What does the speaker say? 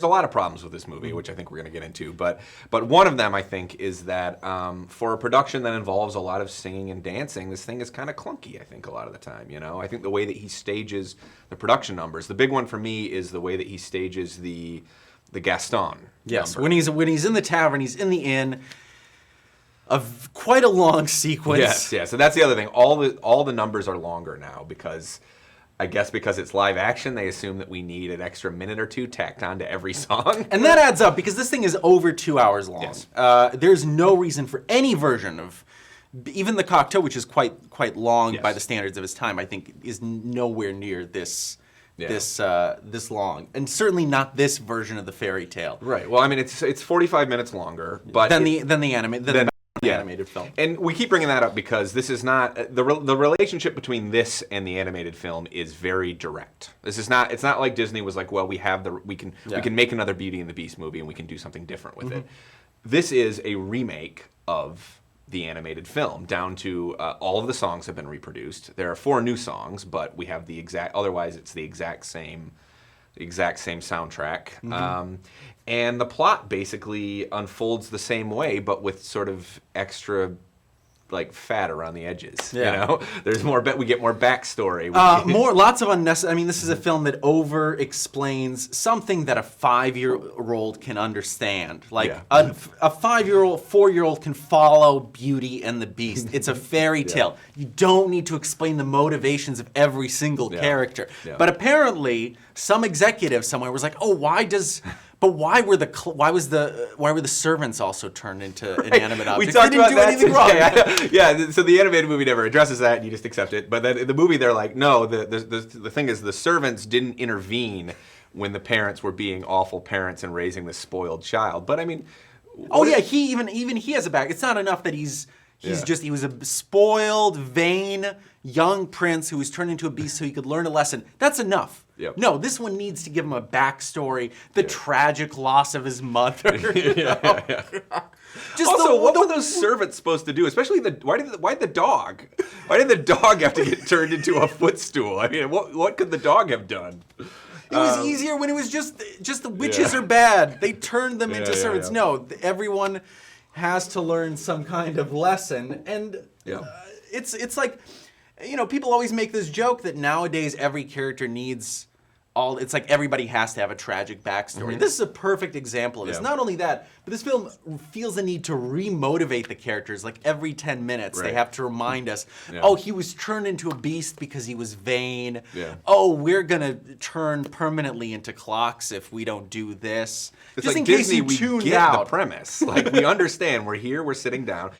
a lot of problems with this movie, which I think we're going to get into, but one of them, I think, is that for a production that involves a lot of singing and dancing, this thing is kind of clunky, I think, a lot of the time, you know? I think the way that he stages the production numbers, the big one for me is the way that he stages the Gaston Yes, number. when he's in the tavern, he's in the inn, of quite a long sequence. Yes, yeah, so that's the other thing. All the numbers are longer now because... I guess because it's live action, they assume that we need an extra minute or two tacked on to every song. And that adds up because this thing is over 2 hours long. Yes. There's no reason for any version of, even the Cocteau, which is quite long Yes. by the standards of his time, I think is nowhere near this long, and certainly not this version of the fairy tale. Right. Well, I mean, it's 45 minutes longer, but than the animated film. And we keep bringing that up because this is not the relationship between this and the animated film is very direct. This is not. It's not like Disney was like, well, we can make another Beauty and the Beast movie and we can do something different with it. This is a remake of the animated film down to all of the songs have been reproduced. There are 4 new songs, but we have the exact. Otherwise, it's the exact same soundtrack. And the plot basically unfolds the same way, but with sort of extra, like, fat around the edges. Yeah. You know, there's more. We get more backstory. Lots of unnecessary. I mean, this is a film that over explains something that a 5-year-old can understand. Like a 5-year-old, 4-year-old can follow Beauty and the Beast. It's a fairy tale. You don't need to explain the motivations of every single character. Yeah. But apparently, some executive somewhere was like, "Oh, why were the servants also turned into inanimate objects? We talked they didn't about do that anything today. wrong." Yeah, so the animated movie never addresses that, and you just accept it. But then in the movie, they're like, no, the thing is, the servants didn't intervene when the parents were being awful parents and raising this spoiled child. But I mean, He has a back. It's not enough that he was a spoiled, vain young prince who was turned into a beast so he could learn a lesson. That's enough. Yep. No, this one needs to give him a backstory, the tragic loss of his mother. Just also, what were those servants supposed to do? Especially why did the dog? Why did the dog have to get turned into a footstool? I mean, what could the dog have done? It was easier when it was just the witches are bad. They turned them into servants. Yeah. No, everyone has to learn some kind of lesson, and it's like, you know, people always make this joke that nowadays every character needs it's like everybody has to have a tragic backstory. This is a perfect example of this. Not only that, but this film feels the need to re-motivate the characters. Like every 10 minutes, they have to remind us, oh, he was turned into a beast because he was vain. Oh, we're going to turn permanently into clocks if we don't do this. It's Just like in Disney, case you tuned we get out. the premise. Like, we understand. We're here. We're sitting down.